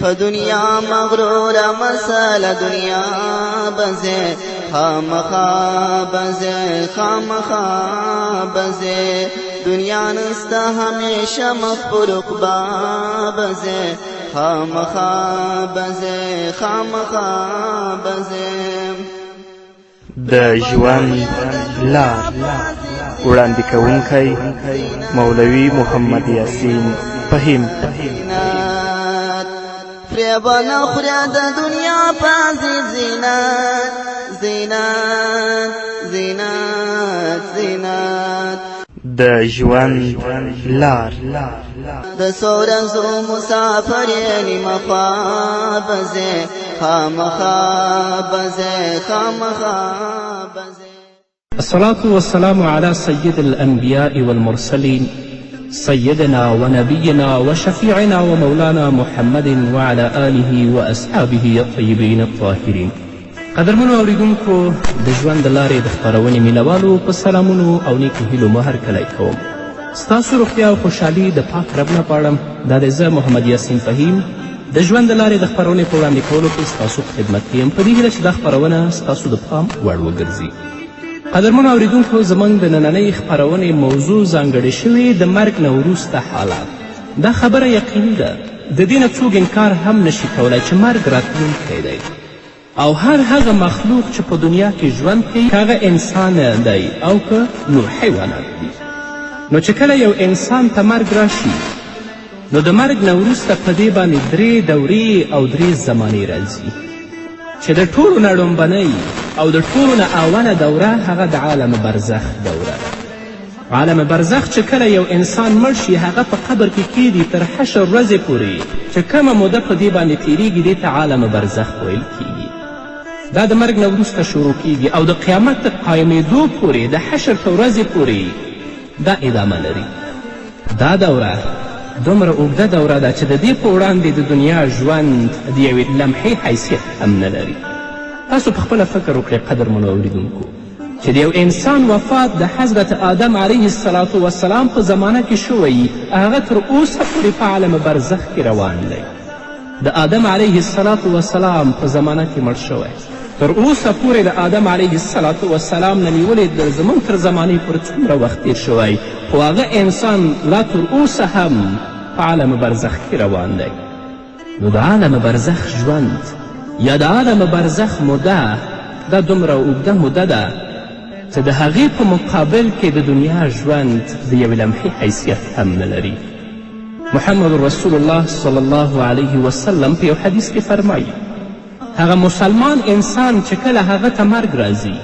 فدنیا مغرور مسل دنیا بزے خامخا بزے خامخا بزے دنیا نستا ہمیشہ مخبر اقبا بزے خامخا بزے خامخا بزے د ژوند لار وړاندې کوونکی مولوي محمد یاسین فهیم. فریبانا خوریا د دنیا پازی زینت زینت زینت زینت د ژوند لار د سورزو مسافر نیمه خوا بزه خامخا بزه خامخا بزه. الصلاة والسلام على سيد الأنبياء والمرسلين سيدنا ونبينا وشفيعنا ومولانا محمد وعلى آله وأصحابه الطيبين الطاهرين. قدرمنو اوریدونکو د ژوند د لارې د خپرونې مینوالو په سلامونو او نیکو هیلو مو هرکلی کوم. ستاسو روغتیا او خوشحالي د پاک رب نه غواړم. دا دی زه محمد یاسین فهیم د ژوند د لارې د خپرونې په وړاندې کولو کې ستاسو په خدمت کې یم، په دې هیله چې دا خپرونه ستاسو د پام وړ وګرځي. قدرمنو اوریدونکو، زموږ د نننۍ خپرونې موضوع ځانګړې شوې د مرګ نه وروسته حالات. دا خبره یقیني ده، د دې نه څوک انکار هم نشي کولی چې مرګ راتلونکی دی او هر هغه مخلوق چې په دنیا کې ژوند کوي، که هغه انسان دی او که نور حیوانات دي. نو چې کله یو انسان ته مرګ راشي، نو د مرګ نه وروسته په دې باندې 3 دورې او 3 زمانې راځي چې د ټولو نه لومبنۍ او د ټولو نه اوله دوره هغه د عالم برزخ دوره ده. عالم برزخ چې کله یو انسان مړ شي، هغه په قبر کې کیدي تر حشر ورځې پورې چې کومه موده په دې باندې تیریږي، دې ته عالم برزخ ویل کیږي. دا د مرګ نه وروسته شروع کیږي او د قیامت تر قایمېدو پورې د حشر تر ورځې پورې دا ادامه لري. دا دوره دومره اوږده دوره ده چې د دې په وړاندې د دنیا ژوند د یوې لمحې حیثیت هم نه لري. تاسو په خپله فکر وکړئ قدرمنو اوریدونکو، چې د یو انسان وفات د حضرت آدم علیه السلام په زمانه کې شوی، هغه تر اوسه پورې په عالم برزخ کې روان دی. د آدم علیه السلام په زمانه کې مړ شوی، تر اوسه پورې د آدم علیه السلام نه نیولې زموږ تر زمانې پورې څومره وخت تیر شوی، خو هغه انسان لا تر اوسه هم په عالم برزخ کې روان دی. نو د عالم برزخ ژوند یا د عالم برزخ موده دا دومره اوږده موده ده چې د هغې په مقابل کې د دنیا ژوند د یوې لمحې حیثیت هم نه لري. محمد رسول الله صلی الله علیه وسلم په یو حدیث کې فرمایي، هغه مسلمان انسان چې کله هغه ته مرګ راځي،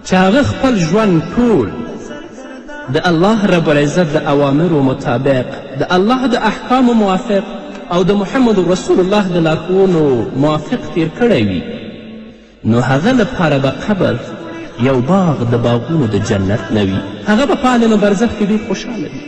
چې هغه خپل ژوند ټول د الله رب العزت د اوامرو مطابق، د الله د احکامو موافق او د محمد رسول الله د لارښوونو موافق تیر کړی وي، نو هغه لپاره به قبر یو باغ د باغونو د جنت نه وي. هغه به په عالم برزخ کې ډېر خوشحاله وي،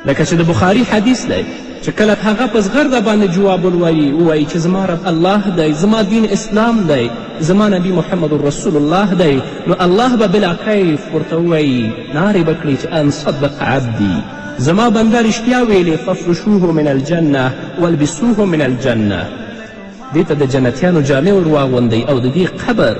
لکه چې د بخاري حدیث دی چې کله هغه په زغرده باندې جواب ووایي چې زما رب الله دی، زما دین اسلام دی، زما نبی محمد رسول الله دی، نو الله به بلا کیف ورته ووایي، نارې به کړي چې ان صدق عبدي، زما بنده رښتیا ویلې، ففرشوه من الجنه والبسوه من الجنه. دې ته د جنتیانو جامې ور واغوندئ او د دې قبر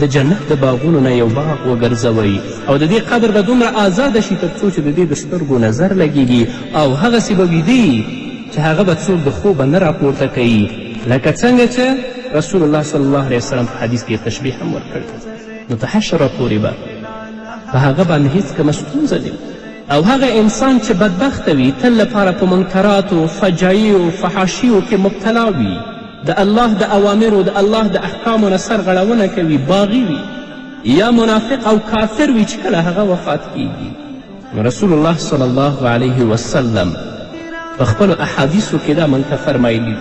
د جنت د باغونو نه یو باغ وګرځوئ او د دې قبر به دومره آزاده شي تر څو چې د دې د سترګو نظر لګیږي او هغسې به ویدي چې هغه به څوک د خوبه نه راپورته کوي، لکه څنګه چې رسول الله صلی الله علیه وسلم په حدیث کې تشبیح هم ورکړی. نو ته حشره پورې به په هغه باندې هیڅ کومه ستونزه نه او هغه انسان چې بدبخته وي، تل لپاره په منکراتو، فجایعو، فحاشیو کې مبتلا وي، د الله د اوامرو، د الله د احکامو نه سرغړونه کوي، باغي وي یا منافق او کافر وي، چې کله هغه وفات کیږي، رسول الله صلی الله علیه وسلم په خپلو احادیثو کې دا موږ ته فرمایلي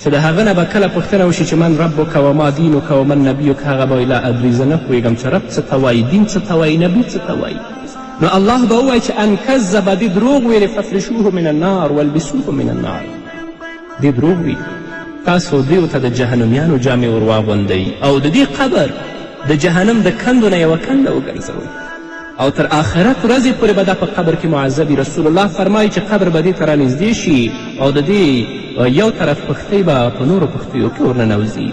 چې د هغه نه به کله پوښتنه وشي چې من ربک و ما دینک و من نبیک، هغه به وایي لا ادري، زه نه پوهېږم چې رب څه ته وایي، دین څه ته وایي، نبي څه ته وایي. نو الله به ووایي چې ان کذب، دې دروغ ویلې، ففرشوه من النار والبسوه من النار، دې دروغ وي، تاسو دیو ته د جهنمیانو جامې ور واغوندئ او د دې قبر د جهنم د کندو نه یوه کنده وګرځوئ. او تر آخرت ورځې پورې به دا په قبر کې معذبي. رسول الله فرمایي چې قبر به دې ته رانږدې شي او د دې یو طرف پښتۍ به په نورو پښتیو کې ورننوځي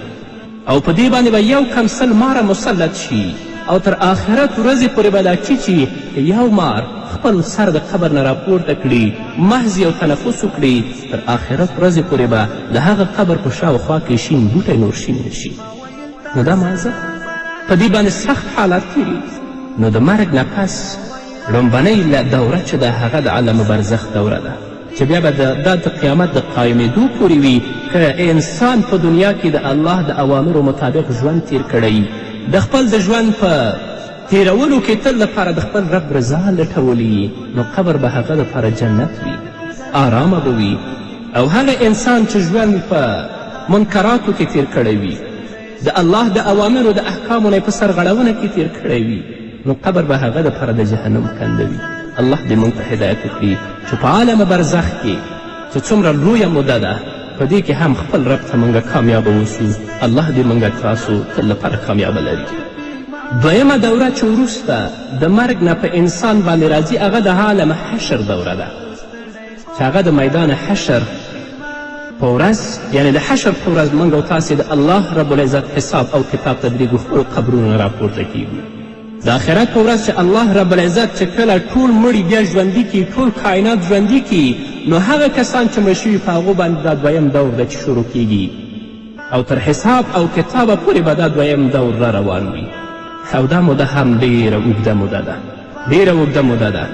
او په دې باندې به یو کم سل ماره مسلط شي او تر آخرت ورځې پورې به دا چیچي یو مار خپل سر د قبر نه راپورته کړي، محض یو تنفس وکړي، تر آخرت ورځې پورې به د هغه قبر په شاوخوا کې شین بوټی نور شین نه شي. نو دا معذب په دې باندې سخت حالات تېرېږي. نو د مرګ نه پس لومبنۍ دوره چې ده هغه د عالم برزخ دوره ده چې بیا به دا د قیامت د قایمېدو پورې وي که انسان په دنیا کې د الله د اوامرو مطابق ژوند تیر کړی، د خپل د ژوند په تیرولو کې تل لپاره د خپل رب رضا لټولی، نو قبر به هغه لپاره جنت وي، آرامه به وي. او هغه انسان چې ژوند په منکراتو کې تیر کړی وي، د الله د اوامرو د احکامو نه په سرغړونه کې تیر کړی وي، نو قبر به هغه دپاره د جهنم کنده وي. الله دې موږ ته هدایت وکړي چې په عالم برزخ کې چې څومره لویه موده ده په دې کې هم خپل رب ته موږ کامیابه اوسو. الله دې موږ تاسو تل لپاره کامیابه لري. دویمه دوره چې وروسته د مرګ نه په انسان باندې راځي هغه د عالم حشر دوره ده چې هغه د میدان حشر په ورځ، یعنې د حشر په ورځ موږ او تاسې د الله رب العزت حساب او کتاب ته درېږو، خپلو قبرونو راپورته کیږو. د آخرت په ورځ چې الله رب العزت چې کله ټول مړي بیا ژوندي کي، ټول کائنات ژوندي کي، نو هغه کسان چې مړه شوي په هغو باندې دا دویم دور ده چې شروع کیږي او تر حساب او کتابه پورې به دا دویم دور را روان وي. او دا موده هم ډېره اوږده موده ده، ډېره اوږده موده ده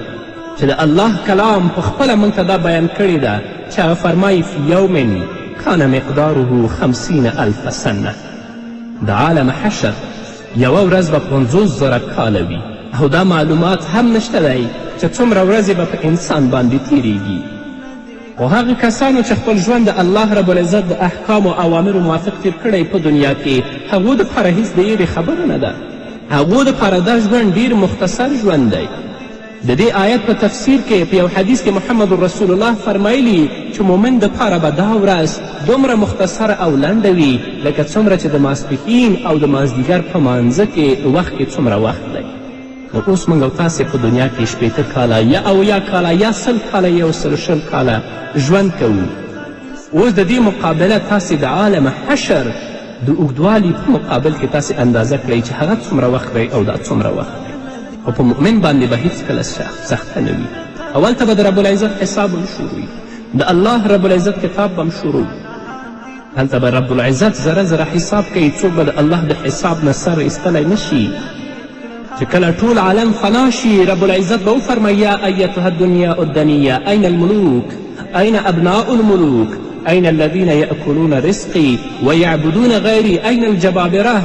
چې د الله کلام په خپله موږ ته دا بیان کړې ده چې هغه فرمایي فی یوم کان مقداره 50,000 سنه. د عالم حشر یوه ورځ به 50,000 کاله وي او دا معلومات هم نشته دی چې څومره ورځې به په انسان باندې تیریږي. خو هغه کسانو چې خپل ژوند د الله رب العزت د احکامو او اوامرو موافق تیر کړی په دنیا کې، هغو دپاره هیڅ د یېرې خبره نه ده. هغو دپاره دا ژوند ډېر مختصر ژوند دی. د دې آیت په تفسیر کې په یو حدیث کې محمد رسول الله فرمایلی چې مؤمن دپاره به دا ورځ دومره مختصره او لنډه وي لکه څومره چې د ماسپښین او د مازدیګر په مانځه کې وخت کې څومره وخت دی. نو اوس موږ او تاسې په دنیا کې 80 کاله یا 80 کاله یا 100 کاله یا 120 کاله ژوند کوو. اوس د دې مقابله تاسې د عالم حشر د اوږدوالي په مقابل کې تاسې اندازه کړئ چې هغه څومره وخت دی او دا څومره وخت دی. او په مؤمن باندې به هیڅکله سخته نه وي. اول ته به د رب العزت حساب هم شروع وي، د الله رب العزت کتاب به هم شروع وي. هلته به رب العزت زره زره حساب کوي، څوک به د الله د حساب نه سر ایستلی نه شي. چې کله ټول عالم فنا شي رب العزت به وفرمایي یا ایتها الدنیا الدنیه این الملوک این ابناء الملوک این الذین یأکلون رزقی ویعبدون غیری این الجبابره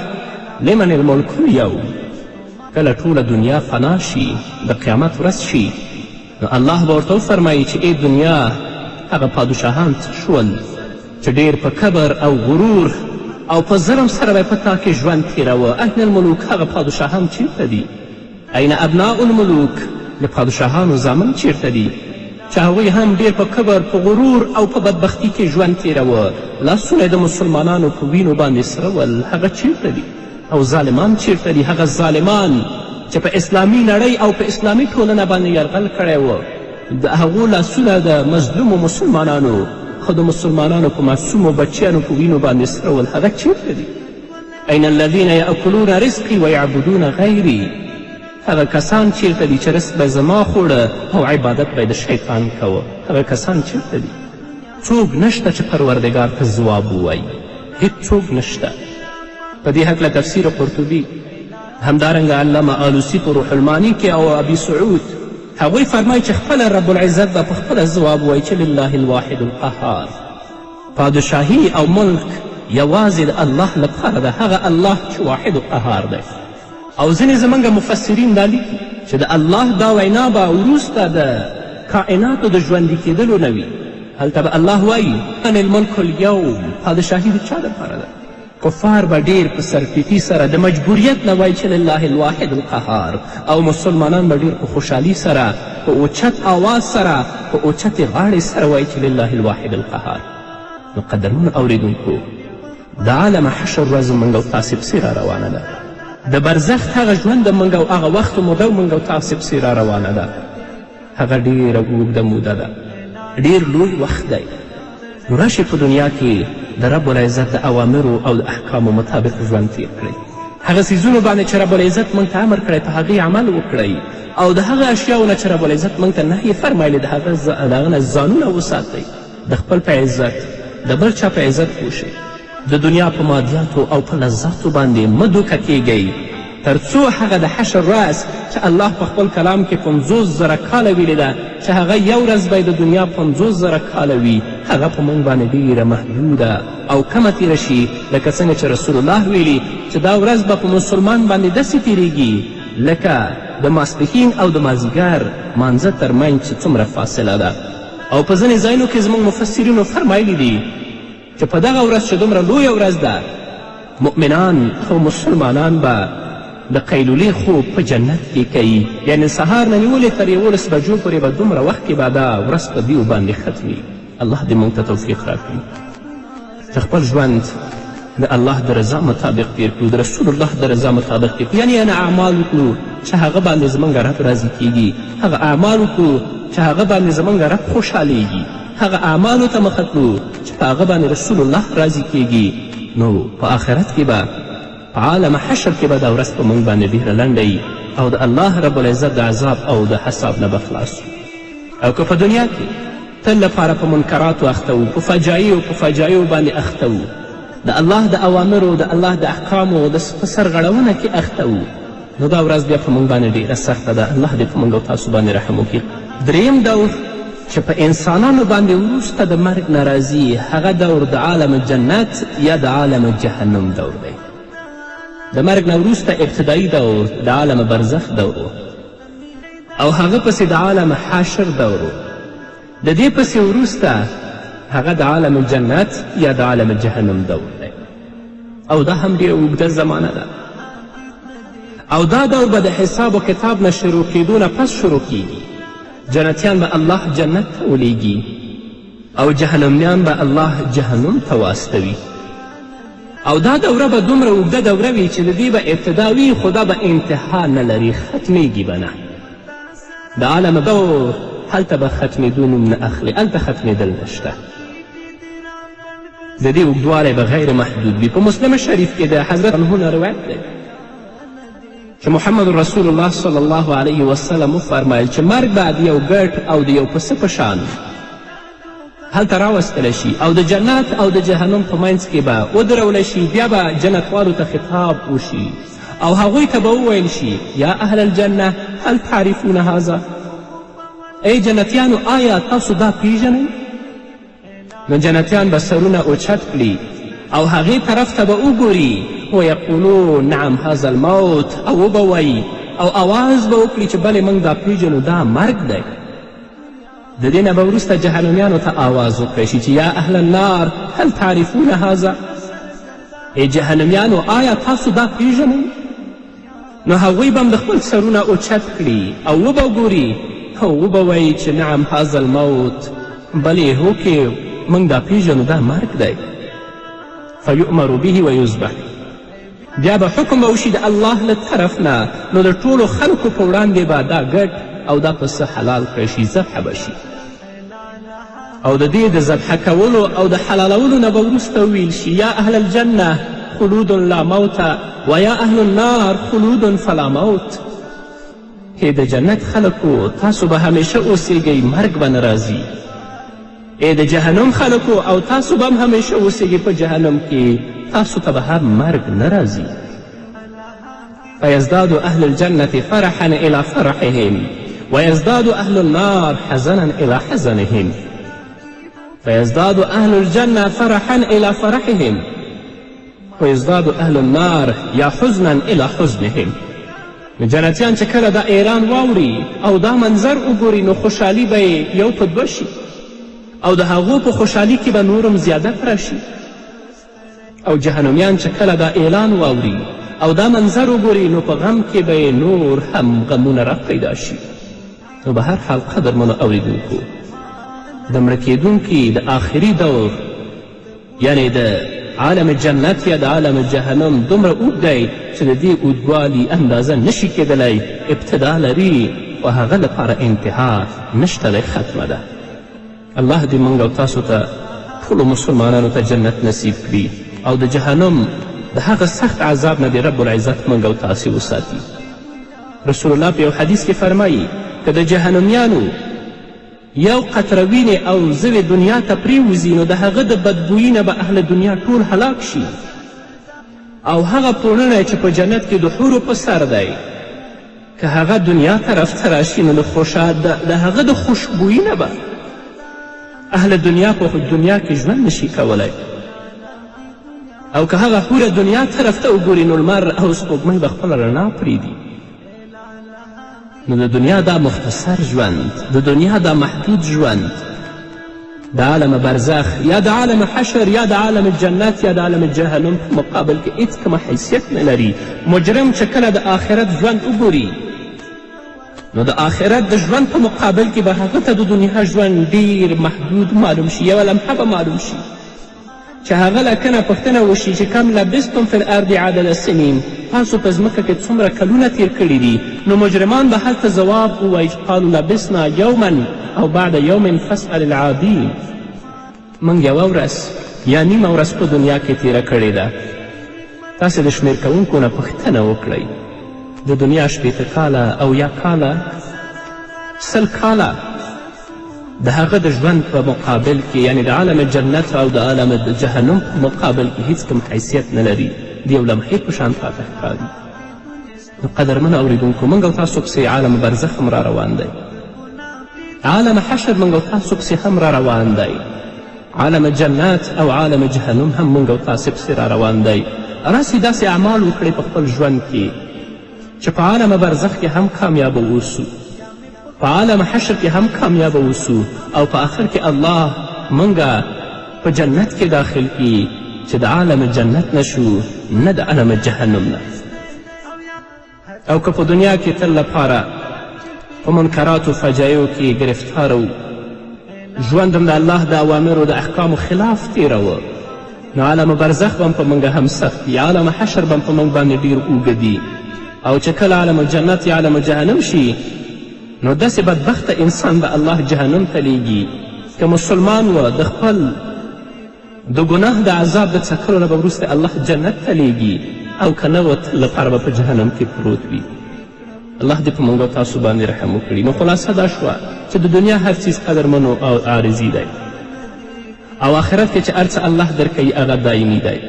لمن الملک اليوم. کله ټوله دنیا فنا شي، د قیامت ورځ شي، نو الله به ورته وفرمایي چې ای دنیا هغه پادشاهان څه شول چې ډېر په کبر او غرور او په ظلم سره به په تا کې ژوند تېروه. این الملوک هغه پادشاهان چیرته دي؟ این ابناء الملوک د پادشاهانو زامن چیرته دي چې هغوی هم ډېر په کبر، په غرور او په بدبختي کې ژوند تېروه، لاسونه د مسلمانانو په وینو باندې سره ول، هغه چیرته دي؟ او ظالمان چیرته دي؟ هغه ظالمان چې په اسلامي نړۍ او په اسلامي ټولنه باندې یرغل کړی و، د هغو لاسونه د مظلومو مسلمانانو، خو د مسلمانانو په معصومو بچیانو په وینو باندې سره ول، هغه چیرته دي؟ این الذین یأکلون رزقی ویعبدون غیری. هغه کسان چیرته دي چې رزق به زما خوړه او عبادت به د شیطان کوه، هغه کسان چیرته دي؟ څوک نشته چې پروردګار ته ځواب ووایي، هیڅوک نشته. په دې هکله تفسیر قرطبي، همدارنګه علامه آلوسی په روح المانی کې او ابي سعود هغوی فرمایي چې خپله رب العزت به په خپله ځواب ووایي چې لله الواحد القهار. پادشاهي او ملک یوازې د الله لپاره ده، هغه الله چې واحد قهار دی. او ځینې زموږ مفسرین دا لیکي چې د الله دا وینا به وروسته د کائناتو د ژوندي کېدلو نه وي. هلته به الله وایي ان الملک اليوم، پادشاهي د چا لپاره ده؟ کفار به ډېر په سرفیتي سره د مجبوریت نه وایي چې لله الواحد القهار، او مسلمانان به ډېر په خوشحالي سره، په اوچت آواز سره، په اوچتې غاړې سره وایي چې لله الواحد القهار. نو قدرمنو اورېدونکو، د عالم حشر ورځ موږ او تاسې پسې را روانه ده. د برزخ هغه ژوند موږ او هغه وخت موده موږ او تاسې پسې را روانه ده، هغه ډېره اوږده موده ده، ډېر لوی وخت دی. نو راشئ په دنیا کې د رب العزت د اوامرو او د احکامو مطابق ژوند تیر کړئ. هغه څیزونو باندې چې رب العزت موږ ته امر کړی په هغې عمل وکړئ، او د هغه اشیاو نه چې رب العزت موږ ته نهیې فرمایلی د هغه نه ځانونه وساتئ. د خپل په عزت د بل چا په عزت پوه شئ. د دنیا په مادیاتو او په لذاتو باندې مه دوکه کیږئ تر څو هغه د حشر ورځ چې الله په خپل کلام کې 50,000 کاله ویلې ده چې هغه یو ورځ به د دنیا 50,000 کاله وي، هغه په موږ باندې ډېره محدوده او کمه تیره شي، لکه څنګه چې رسول الله ویلي چې دا ورځ به په مسلمان باندې داسې تیریږي لکه د ماسپښین او د مازدیګر مانځه ترمنځ چې څومره فاصله ده. او په ځینې ځایونو کې زموږ مفسرینو فرمایلی دي چې په دغه ورځ چې دومره لویه ورځ ده، مؤمنان او مسلمانان به د قیلولې خوب په جنت کې کوي، یعنې سهار نه نیولې تر 11 بجو پورې به دومره وخت کې به دا ورځ په دیو باندې ختمي. الله دې موږ ته توفیق راکړي چې خپل ژوند د الله د رضا مطابق تیر کړو، د رسول الله د رضا مطابق تیر کړو، یعنې اعمال وکړو چې هغه باندې زموږ رب راضي کیږي، هغه اعمال وکړو چې هغه باندې زموږ رب خوشحالیږي، هغه اعمالو ته مخه کړو چې په هغه باندې رسول الله راضي کیږي. نو په آخرت کې به په عالم حشر کې به دا ورځ په موږ باندې ډېره لنډه او د الله رب العزت د عذاب او د حساب نه به خلاص او که په دنیا کې تل لپاره په منکراتو اخته وو، په فجایعو باندې اخته وو، د الله د اوامرو د الله د احکامو په سرغړونه کې اخته وو، نو دا ورځ بیا په موږ باندې ډېره سخته ده. الله دې په موږ او تاسو باندې رحم وکړي. دریم دور چې په انسانانو باندې وروسته د مرګ نه راځي، هغه دور د عالم جنت یا د عالم جهنم دور دی. د مرګ نه وروسته ابتدایي دور د عالم برزخ دور او هغه پسې د عالم حاشر دور، د دې پسې وروسته هغه د عالم جنت یا د عالم جهنم دور دی، او دا هم ډېره اوږده زمانه ده. او دا دور به د حساب و کتاب نه شروع کېدو نه پس شروع کیږي. جنتیان به الله جنت ته ولیږي او جهنمیان به الله جهنم ته واستوي. او دا دوره به دومره اوږده دوره وي چې د دې به ابتدا وي خو دا به انتها نه لري، ختمیږي به نه. د عالم دور هلته به ختمېدو نوم نه اخلي، هلته ختمېدل نشته. د دې اوږدوالی به غیر محدود وي. په مسلم شریف کې د حضرت عنه نه روایت دی چې محمد رسول الله صلی الله علیه وسلم وفرمایل چې مرګ به د یو ګټ او د یو پسه په شان هلته راوستلی شي او د جنت او د جهنم په منځ کې به ودرولی شي. بیا به جنتوالو ته خطاب وشي او هغوی ته به وویل شي یا اهل الجنه هل تعرفون هذا، ای جنتیانو آیا تاسو دا پیژنئ؟ نو جنتیان به سرونه اوچت کړي او هغې طرف ته به وګوري ویقولون نعم هذا الموت، او وبه وایي او آواز به وکړي چې بلې موږ دا پیژنو دا مرګ دی. د دې نه به وروسته جهنمیانو ته آواز وکړی شي چې یا اهل النار هل تعرفون هذا، ای جهنمیانو آیا تاسو دا پیژنئ؟ نو هغوی به هم د خپل سرونه اوچت کړي او وبه ګوري او وبه وایي چې نعم هذا الموت، بلې هوکې موږ دا پیژنو دا مرګ دی. فیؤمر به ویذبح، بیا به حکم به وشي د الله له طرف نه، نو د ټولو خلکو په وړاندې به دا ګډ او دا پسه حلال کړی شي، ذبحه به شي. او د دې د ذبحه کولو او د حلالولو نه به وروسته وویل شي یا اهل الجنه خلود لا موت و یا اهل النار خلود فلا موت، ای د جنت خلکو تاسو به همیشه اوسیږئ، مرګ به نه راځي. ای د جهنم خلکو او تاسو به هم همیشه اوسیږئ په جهنم کې، تاسو ته به هم مرګ نه راځي. فیزداد اهل الجنة فرحا الى فرحهم ويزداد اهل النار حزنا الى حزنهم. فيزداد اهل الجنة فرحا الى فرحهم ويزداد اهل النار یا حزنا الى حزنهم. جنتیان چې کله دا اعلان واوري او دا منظر وګوري نو خوشحالي به یو په دوه شي او د هغو په خوشحالي کې به نورم زیادت راشي. او جهنمیان چې کله دا اعلان واوري او دا منظر وګوري نو په غم کې به نور هم غمونه را پیدا شي. نو به هر حال قدرمنو اوریدونکو، د مړه کیدونکي د آخري دور یعنی د عالم جنت یا د عالم جهنم دومره اوږد دی چې د دې اوږدوالي اندازه نشي کیدلی، ابتدا لري خو هغه لپاره انتها نشته دی، ختمه ده. الله دې موږ او تاسو ته ټولو مسلمانانو ته جنت نصیب کړي او د جهنم د هغه سخت عذاب نه دې رب العزت موږ او تاسې وساتي. رسول الله په یو حدیث کې فرمایي که د جهنمیانو یو قطره وینې او زوی دنیا ته پرېوځي نو د هغه د بدبویي نه به اهل دنیا ټول هلاک شي، او هغه پوړنی چې په جنت کې د حورو په سر دی که هغه دنیا طرف ته راشي نو د هغه د خوشبویي نه به اهل دنیا په دنیا کې ژوند نشي کولی، او که هغه حوره دنیا طرف ته وګوري نو لمر او سپوږمۍ به خپله رڼا پرېږدي. نو د دنیا دا مختصر ژوند، د دنیا دا محدود ژوند، د عالم برزخ یا د عالم حشر یا د عالم جنت یا د عالم جهنم په مقابل کې هیڅ کومه حیثیت نه لري. مجرم چې کله د آخرت ژوند وګوري نو د آخرت د ژوند په مقابل کې به هغه ته د دنیا ژوند ډیر محدود معلوم شي، یوه لمحه به معلوم شي چې هغه لکنه پوښتنه وشي چې کم لبستم فی الارض عدد سنین، تاسو په ځمکه کې څومره کلونه تیر کړي دي؟ نو مجرمان به هلته ځواب ووایي قالو لبسنا یوما او بعد یوم فاسأل العادین، موږ یوه ورځ یا نیمه ورځ په دنیا کې تیره کړې ده. تاسې د شمېر کوونکو نه پوښتنه وکړئ د دنیا 80 کاله او یا کاله 100 کاله د هغه د ژوند په مقابل کې، یعنی د عالم جنت او د عالم جهنم په مقابل کې هیڅ کوم حیثیت نه لري، د یو لمحې په شان پاته ښکاري. نو قدرمنو اورېدونکو، موږ او تاسو پسې عالم برزخ هم را روان دی، عالم حشر موږ او تاسو پسې هم را روان دی، عالم جنت او عالم جهنم هم موږ او تاسې پسې را روان دی. راسې داسې اعمال وکړئ په خپل ژوند کې چې په عالم برزخ کې هم کامیابه اوسو، په عالم حشر کې هم کامیابه اوسو، او په آخر کې الله موږ په جنت کې داخل کړي چې د عالم جنت نشو نه د عالم جهنم نه. او که په دنیا کې تل لپاره په منکراتو فجایو کې گرفتار و، ژوند هم د الله د اوامرو د احکامو خلاف تیروه، نو عالم برزخ به په موږ هم سخت وي، عالم حشر به په موږ باندې ډېر اوږد دي. او چې کله عالم جنت یا عالم جهنم شي نو داسې بدبخته انسان به الله جهنم ته لیږي که مسلمان و د خپل د ګناه د عذاب د څکلو نه به وروسته الله جنت ته لیږي، او که نه و تل لپاره به په جهنم کې پروت وي. الله دې په موږ او تاسو باندې رحم وکړي. نو خلاصه دا شوه چې د دنیا هر څیز قدرمنو او عارضي دی، او آخرت کې چې هر څه الله درکوي هغه دایمي دی.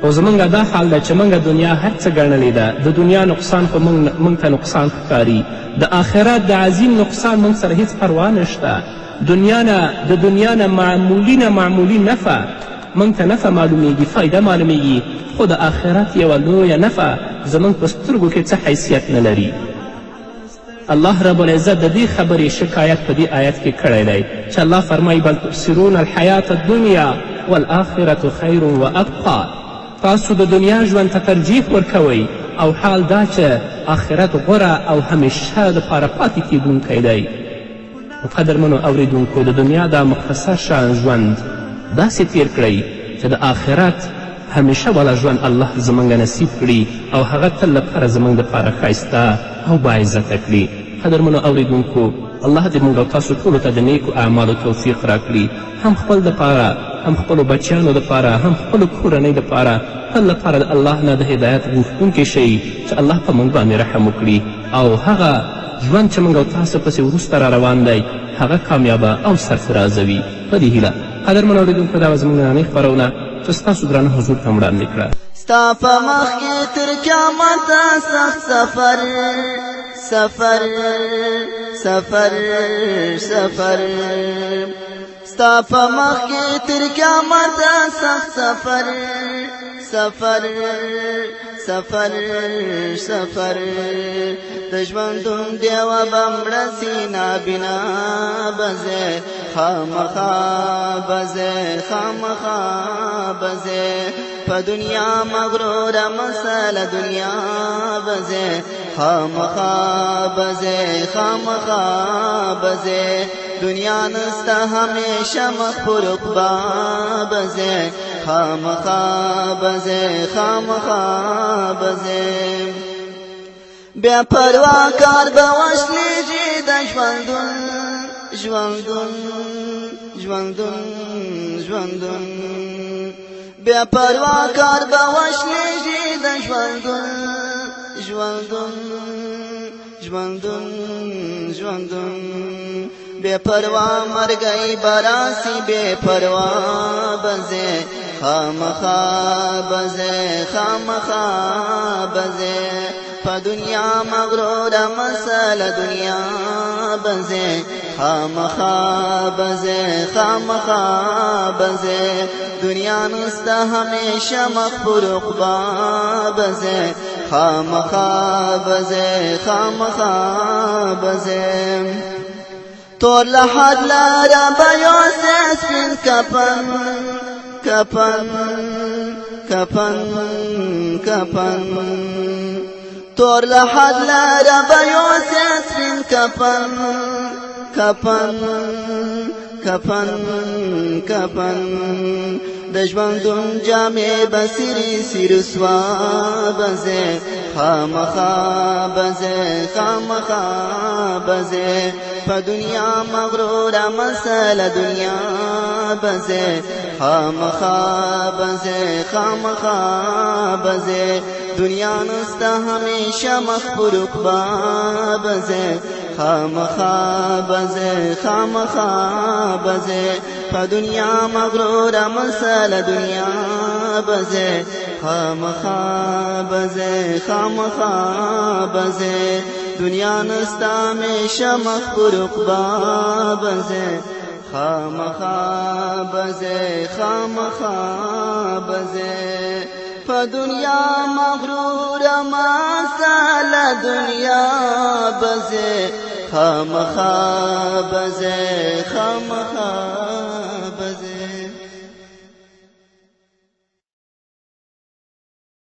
خو زموږ دا حال ده چې موږ دنیا هر څه ګڼلې ده، د دنیا نقصان خو موږ ته نقصان ښکاري، د آخرت د عظیم نقصان موږ سره هیڅ پروا نشته. د دنیا نه معمولي نفع موږ ته نفع معلومیږي، فایده معلومیږي، خو د آخرت یوه لویه نفع زموږ په سترګو کې څه حیثیت نه لري. الله رب العزت د دې خبرې شکایت په دې آیت کې کړی دی چې الله فرمایي بل تبصرون الحیات الدنیا والآخرة خیر وابقا، تاسو د دنیا ژوند ته ترجیح ورکوئ او حال دا چې آخرت غوره او همیشه دپاره پاتې کیدونکی دی. قدرمنو اوریدونکو، د دنیا دا مختصر شان ژوند داسې تیر کړئ چې د آخرت همیشه والا ژوند الله زموږ نصیب کړي او هغه تل لپاره زموږ دپاره ښایسته او باعزته کړي. قدرمنو اوریدونکو، الله دې موږ او تاسو ټولو ته د نیکو اعمالو توفیق راکړي، هم خپل دپاره، هم خپلو بچیانو دپاره، هم خپلو کورنۍ دپاره، تل لپاره د الله نه د هدایت غوښتونکي شئ چې الله په موږ باندې رحم وکړي او هغه ژوند چې موږ او تاسو پسې وروسته را روان دی هغه کامیابه او سرفرازه وي. په دې هیله قدرمنو اورېدونکو، دا به زموږ نننۍ خپرونه چې ستاسو درانه حضور ته وړاندې کړه. ستا په مخ کې تر قیامته سخت سفر سفر سفر سفر، ستا په مخ کې تر قیامته سخت سفر سفر سفر سفر، د ژوندون ډیوه به مړه سي نابینا به زه خامخا به زه خامخا به زه په دنیا مغروره مسله دنیا به زه خامخا به زه خامخا به زه دنیا نسته همیشه مخ پر عقبا به زه خامخا بزه خامخا بزه بیا پروا کار به وشلیږي د ژوندون بیا پروا کار به وشلیږي د ژوندون بے پروا مر گئی براسی بے پروا بزے خامخا بزے خامخا بزے پا دنیا مغرور مسل دنیا بزے خامخا بزے خامخا بزے دنیا نستا ہمیشہ مغفور عقبا بزے خامخا بزے خامخا بزے تور لحد لارا بیوسس من کپن تور لحد لارا بیوسس من کپن دژوندون جامع بسیری سیرسوا بزه خامخا بزه خامخا بزه پا دنیا مغرور مسل دنیا بزه خامخا بزه خامخا بزه دنیا نستا ہمیشہ مغفور عقبا بزه خامخا بزه خامخا بزه پا دنیا مغرور مسل دنیا بزه خامخا بزه خامخا بزه دنیا نستا ہمیشہ مغفور عقبا بزه خامخا بزه خامخا بزه پا دنیا مغرور مسل دنیا بزه خامخا بزه خامخا